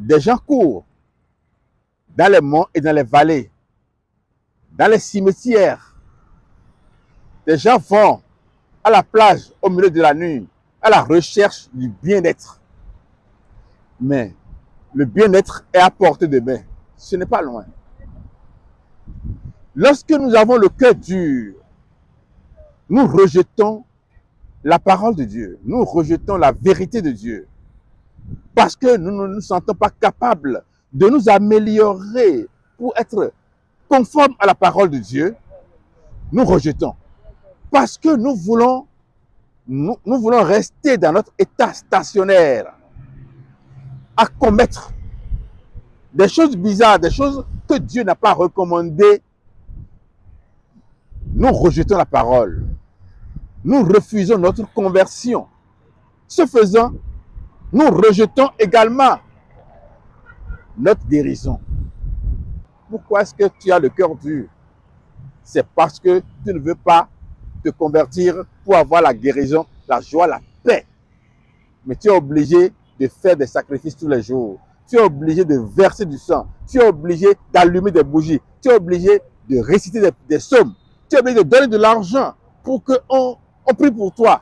Des gens courent dans les monts et dans les vallées, dans les cimetières. Des gens vont à la plage au milieu de la nuit à la recherche du bien-être. Mais le bien-être est à portée de main. Ce n'est pas loin. Lorsque nous avons le cœur dur, nous rejetons la parole de Dieu. Nous rejetons la vérité de Dieu. Parce que nous ne nous sentons pas capables de nous améliorer pour être conformes à la parole de Dieu, nous rejetons. Parce que nous voulons rester dans notre état stationnaire, à commettre des choses bizarres, des choses que Dieu n'a pas recommandées. Nous rejetons la parole. Nous refusons notre conversion. Ce faisant, nous rejetons également notre guérison. Pourquoi est-ce que tu as le cœur dur? C'est parce que tu ne veux pas te convertir pour avoir la guérison, la joie, la paix. Mais tu es obligé de faire des sacrifices tous les jours. Tu es obligé de verser du sang. Tu es obligé d'allumer des bougies. Tu es obligé de réciter des psaumes. Tu es obligé de donner de l'argent pour qu'on prie pour toi.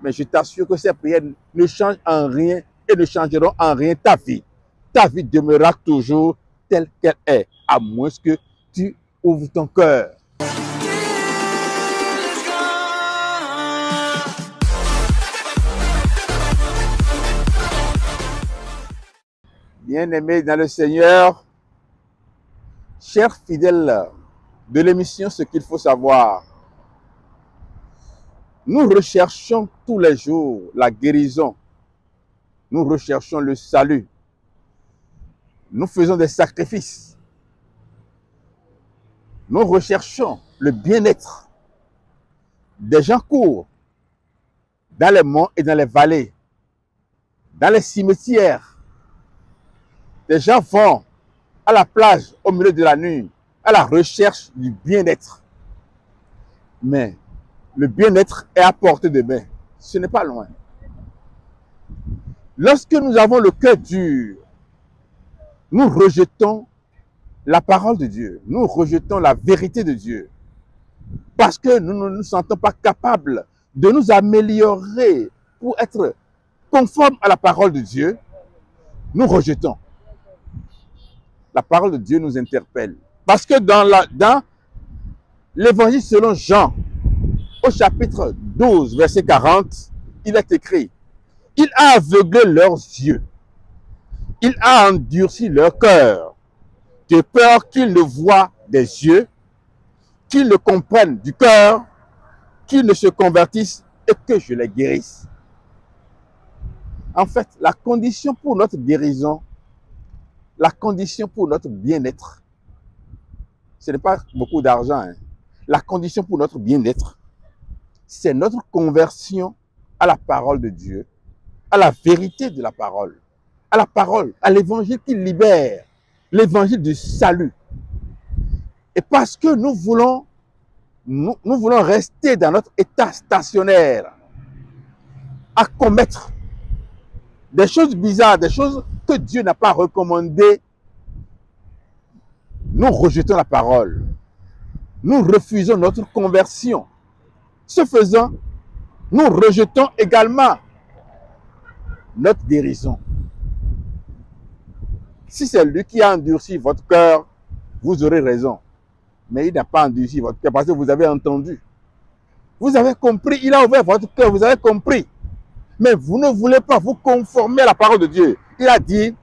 Mais je t'assure que ces prières ne changent en rien et ne changeront en rien ta vie. Ta vie demeurera toujours telle qu'elle est, à moins que tu ouvres ton cœur. Bien-aimés dans le Seigneur, chers fidèles de l'émission Ce qu'il faut savoir, nous recherchons tous les jours la guérison. Nous recherchons le salut. Nous faisons des sacrifices. Nous recherchons le bien-être. Des gens courent dans les monts et dans les vallées, dans les cimetières. Des gens vont à la plage au milieu de la nuit à la recherche du bien-être. Mais le bien-être est à portée de main. Ce n'est pas loin. Lorsque nous avons le cœur dur, nous rejetons la parole de Dieu. Nous rejetons la vérité de Dieu. Parce que nous ne nous sentons pas capables de nous améliorer pour être conformes à la parole de Dieu, nous rejetons. La parole de Dieu nous interpelle. Parce que dans l'évangile selon Jean, au chapitre 12, verset 40, il est écrit: il a aveuglé leurs yeux, il a endurci leur cœur, de peur qu'ils ne voient des yeux, qu'ils ne comprennent du cœur, qu'ils ne se convertissent et que je les guérisse. En fait, la condition pour notre guérison, la condition pour notre bien-être, ce n'est pas beaucoup d'argent, hein. La condition pour notre bien-être, c'est notre conversion à la parole de Dieu, à la vérité de la parole, à l'évangile qui libère, l'évangile du salut. Et parce que nous voulons rester dans notre état stationnaire, à commettre des choses bizarres, des choses que Dieu n'a pas recommandées, nous rejetons la parole. Nous refusons notre conversion. Ce faisant, nous rejetons également notre guérison. Si c'est lui qui a endurci votre cœur, vous aurez raison. Mais il n'a pas endurci votre cœur parce que vous avez entendu. Vous avez compris, il a ouvert votre cœur, vous avez compris. Mais vous ne voulez pas vous conformer à la parole de Dieu. Il a dit,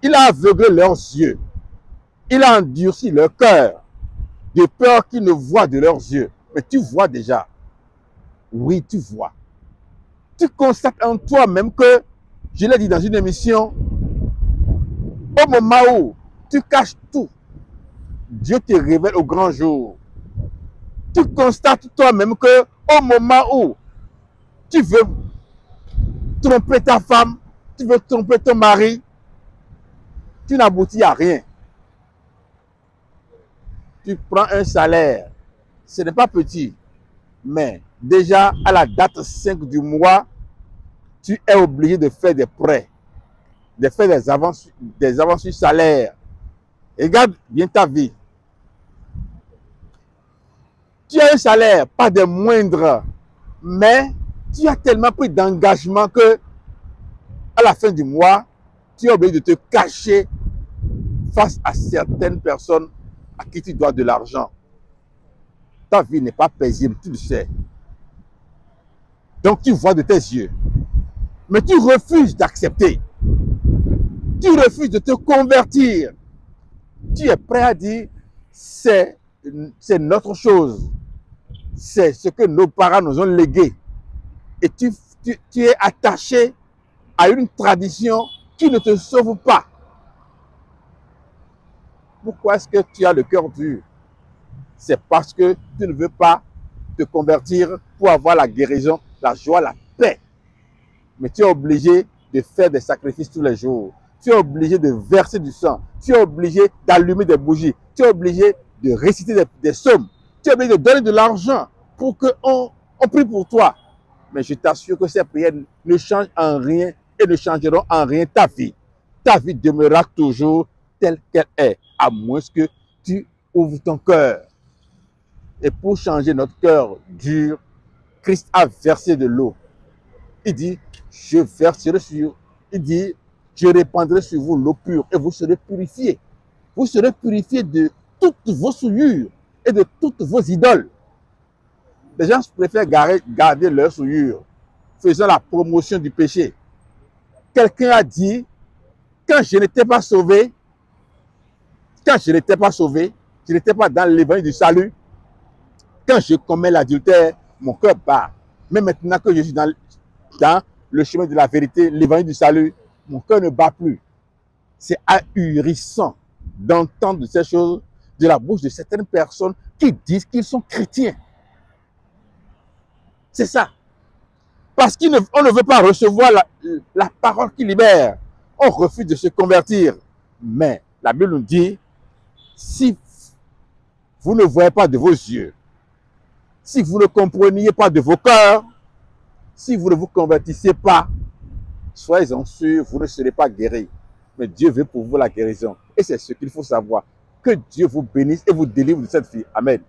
il a aveuglé leurs yeux. Il a endurci leur cœur, de peur qu'ils ne voient de leurs yeux. Mais tu vois déjà. Oui, tu vois. Tu constates en toi-même que, je l'ai dit dans une émission, au moment où tu caches tout, Dieu te révèle au grand jour. Tu constates toi-même que, au moment où tu veux tromper ta femme, tu veux tromper ton mari, tu n'aboutis à rien. Tu prends un salaire, ce n'est pas petit, mais déjà à la date 5 du mois, tu es obligé de faire des prêts. de faire des avances sur salaire. Regarde bien ta vie. Tu as un salaire, pas des moindres, mais tu as tellement pris d'engagement que à la fin du mois, tu es obligé de te cacher face à certaines personnes à qui tu dois de l'argent. Ta vie n'est pas paisible, tu le sais. Donc tu vois de tes yeux. Mais tu refuses d'accepter. Tu refuses de te convertir. Tu es prêt à dire, c'est notre chose. C'est ce que nos parents nous ont légué. Et tu es attaché à une tradition qui ne te sauve pas. Pourquoi est-ce que tu as le cœur dur? C'est parce que tu ne veux pas te convertir pour avoir la guérison, la joie, la paix. Mais tu es obligé de faire des sacrifices tous les jours. Tu es obligé de verser du sang. Tu es obligé d'allumer des bougies. Tu es obligé de réciter des psaumes. Tu es obligé de donner de l'argent pour qu'on prie pour toi. Mais je t'assure que ces prières ne changent en rien et ne changeront en rien ta vie. Ta vie demeurera toujours telle qu'elle est, à moins que tu ouvres ton cœur. Et pour changer notre cœur dur, Christ a versé de l'eau. Il dit, je verserai sur, il dit, je répandrai sur vous l'eau pure et vous serez purifiés. Vous serez purifiés de toutes vos souillures et de toutes vos idoles. Les gens préfèrent garder leurs souillures, faisant la promotion du péché. Quelqu'un a dit, quand je n'étais pas sauvé, je n'étais pas dans l'évangile du salut, quand je commets l'adultère, mon cœur bat. Mais maintenant que je suis dans le chemin de la vérité, l'évangile du salut, mon cœur ne bat plus. C'est ahurissant d'entendre ces choses de la bouche de certaines personnes qui disent qu'ils sont chrétiens. C'est ça. Parce qu'on ne veut pas recevoir la parole qui libère. On refuse de se convertir. Mais la Bible nous dit, si vous ne voyez pas de vos yeux, si vous ne compreniez pas de vos cœurs, si vous ne vous convertissez pas, soyez-en sûrs, vous ne serez pas guéris. Mais Dieu veut pour vous la guérison. Et c'est ce qu'il faut savoir. Que Dieu vous bénisse et vous délivre de cette vie. Amen.